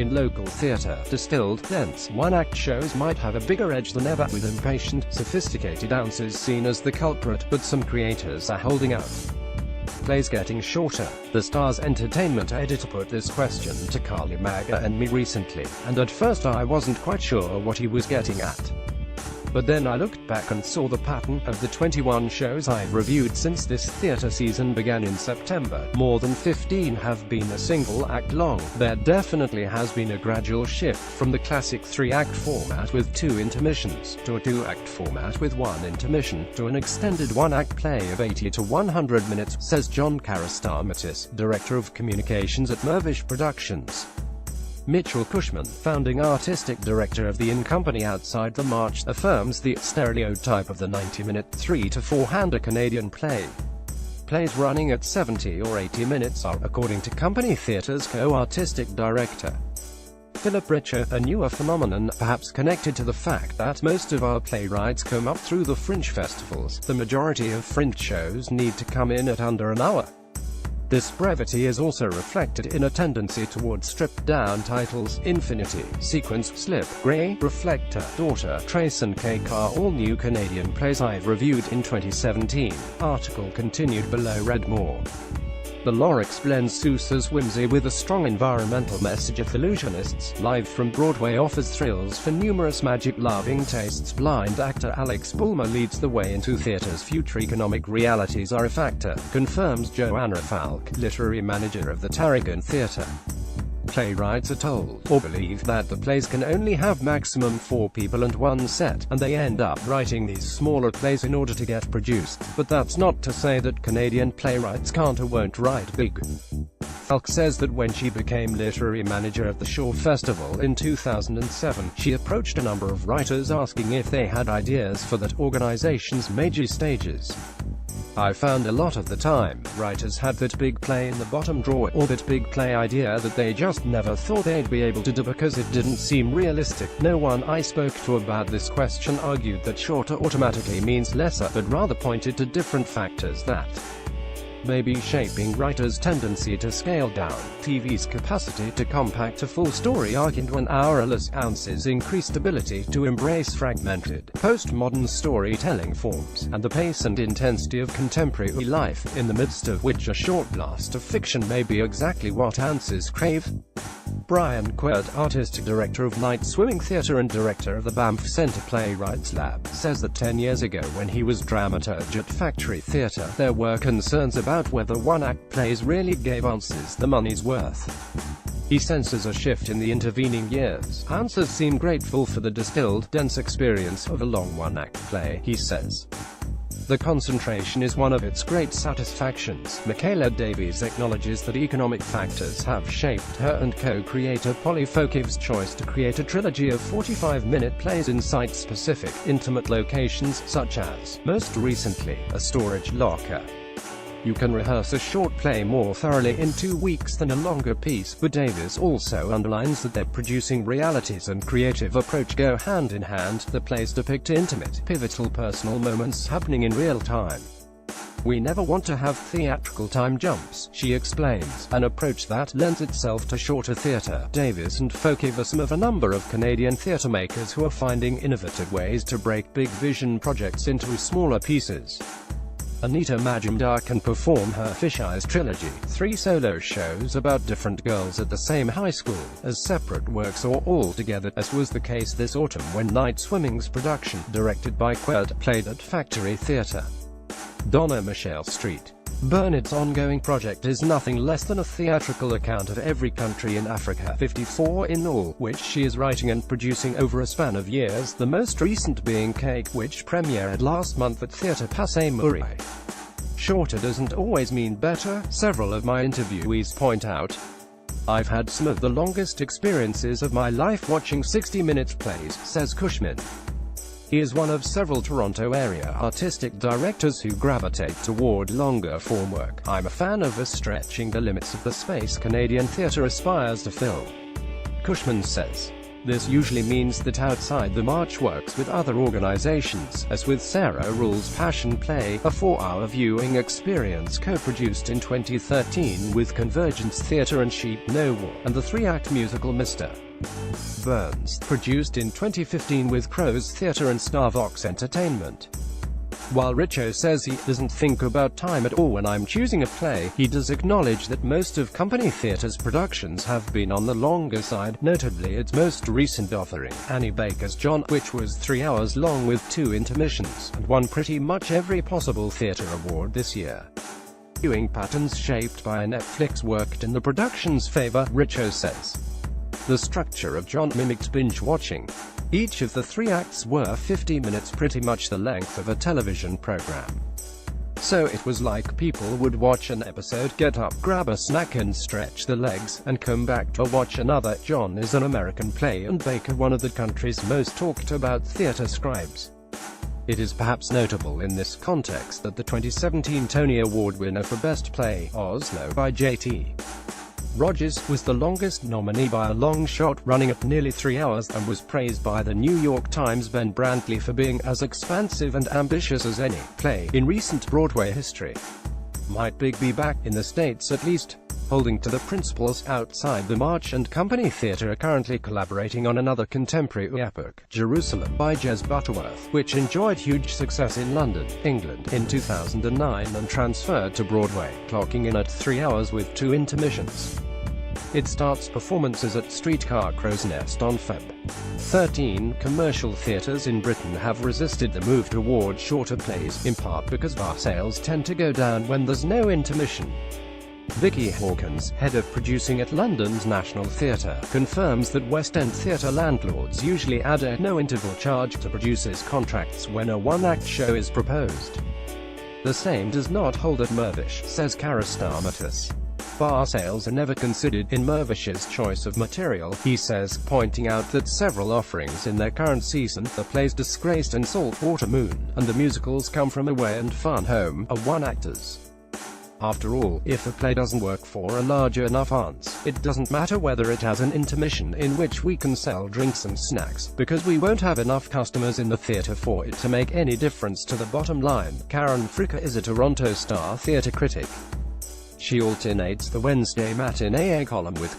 In local theatre, distilled, dense, one-act shows might have a bigger edge than ever, with impatient, sophisticated answers seen as the culprit, but some creators are holding out. Plays getting shorter. The Star's entertainment editor put this question to Carly Maga and me recently, and at first I wasn't quite sure what he was getting at. But then I looked back and saw the pattern of the 21 shows I've reviewed since this theatre season began in September. More than 15 have been a single act long. There definitely has been a gradual shift from the classic 3-act format with 2 intermissions, to a 2-act format with 1 intermission, to an extended 1-act play of 80 to 100 minutes, says John Karastamatis, Director of Communications at Mervish Productions. Mitchell Cushman, founding artistic director of the In-Company Outside the March, affirms the stereotype of the 90-minute, 3 to 4-hander Canadian play. Plays running at 70 or 80 minutes are, according to Company Theatre's co-artistic director Philip Richer, a newer phenomenon, perhaps connected to the fact that most of our playwrights come up through the fringe festivals. The majority of fringe shows need to come in at under an hour. This brevity is also reflected in a tendency towards stripped-down titles. Infinity, Sequence, Slip, Grey, Reflector, Daughter, Trace and Cake are all new Canadian plays I've reviewed in 2017. Article continued below. Read more. The Lorix blends Sousa's whimsy with a strong environmental message of illusionists. Live from Broadway offers thrills for numerous magic-loving tastes. Blind actor Alex Bulmer leads the way into theatre's future. Economic realities are a factor, confirms Joanna Falk, literary manager of the Tarragon Theatre. Playwrights are told, or believe, that the plays can only have maximum 4 people and 1 set, and they end up writing these smaller plays in order to get produced. But that's not to say that Canadian playwrights can't or won't write big. Falk says that when she became literary manager of the Shaw Festival in 2007, she approached a number of writers asking if they had ideas for that organization's major stages. I found a lot of the time, writers had that big play in the bottom drawer, or that big play idea that they just never thought they'd be able to do because it didn't seem realistic. No one I spoke to about this question argued that shorter automatically means lesser, but rather pointed to different factors that may be shaping writers' tendency to scale down. TV's capacity to compact a full story arc into an hour or less, ounces increased ability to embrace fragmented, postmodern storytelling forms, and the pace and intensity of contemporary life, in the midst of which a short blast of fiction may be exactly what ounces crave. Brian Quird, artistic director of Night Swimming Theatre and director of the Banff Centre Playwrights Lab, says that 10 years ago when he was dramaturge at Factory Theatre, there were concerns about whether one-act plays really gave answers the money's worth. He senses a shift in the intervening years. Answers seem grateful for the distilled, dense experience of a long one-act play, he says. The concentration is one of its great satisfactions. Michaela Davies acknowledges that economic factors have shaped her and co-creator Polly Fokiv's choice to create a trilogy of 45-minute plays in site-specific, intimate locations, such as, most recently, a storage locker. You can rehearse a short play more thoroughly in 2 weeks than a longer piece, but Davis also underlines that their producing realities and creative approach go hand in hand. The plays depict intimate, pivotal personal moments happening in real time. We never want to have theatrical time jumps, she explains, an approach that lends itself to shorter theatre. Davis and Fokiv are some of a number of Canadian theatre makers who are finding innovative ways to break big vision projects into smaller pieces. Anita Majumdar can perform her Fish Eyes trilogy, 3 solo shows about different girls at the same high school, as separate works or all together, as was the case this autumn when Night Swimming's production, directed by Quird, played at Factory Theatre. Donna Michelle Street. Bernard's ongoing project is nothing less than a theatrical account of every country in Africa, 54 in all, which she is writing and producing over a span of years, the most recent being Cake, which premiered last month at Théâtre Passé Murray. Shorter doesn't always mean better, several of my interviewees point out. I've had some of the longest experiences of my life watching 60-minute plays, says Cushman. He is one of several Toronto-area artistic directors who gravitate toward longer-form work. I'm a fan of us stretching the limits of the space Canadian theatre aspires to fill, Cushman says. This usually means that Outside the March works with other organizations, as with Sarah Rule's Passion Play, a 4-hour viewing experience co-produced in 2013 with Convergence Theatre and Sheep No War, and the 3-act musical Mr. Burns, produced in 2015 with Crows Theatre and Starvox Entertainment. While Richo says he doesn't think about time at all when I'm choosing a play, he does acknowledge that most of Company Theatre's productions have been on the longer side, notably its most recent offering, Annie Baker's John, which was 3 hours long with 2 intermissions, and won pretty much every possible theatre award this year. Viewing patterns shaped by Netflix worked in the production's favor, Richo says. The structure of John mimicked binge-watching. Each of the 3 acts were 50 minutes, pretty much the length of a television program. So it was like people would watch an episode, get up, grab a snack and stretch the legs, and come back to watch another. John is an American play and Baker one of the country's most talked about theatre scribes. It is perhaps notable in this context that the 2017 Tony Award winner for Best Play, Oslo by J.T. Rogers, was the longest nominee by a long shot, running at nearly 3 hours, and was praised by the New York Times' Ben Brantley for being as expansive and ambitious as any play in recent Broadway history. Might Big be back, in the States at least? Holding to the principles, Outside the March and Company Theatre are currently collaborating on another contemporary epic, Jerusalem, by Jez Butterworth, which enjoyed huge success in London, England, in 2009 and transferred to Broadway, clocking in at 3 hours with 2 intermissions. It starts performances at Streetcar Crow's Nest on Feb. 13. Commercial theatres in Britain have resisted the move toward shorter plays, in part because bar sales tend to go down when there's no intermission. Vicky Hawkins, head of producing at London's National Theatre, confirms that West End theatre landlords usually add a no-interval charge to producers' contracts when a 1-act show is proposed. The same does not hold at Mirvish, says Cara Stamatis. Bar sales are never considered in Mirvish's choice of material, he says, pointing out that several offerings in their current season, the plays Disgraced and Saltwater Moon, and the musicals Come From Away and Fun Home, are 1-actors. After all, if a play doesn't work for a large enough audience, it doesn't matter whether it has an intermission in which we can sell drinks and snacks, because we won't have enough customers in the theatre for it to make any difference to the bottom line. Karen Fricker is a Toronto Star theatre critic. She alternates the Wednesday matinee column with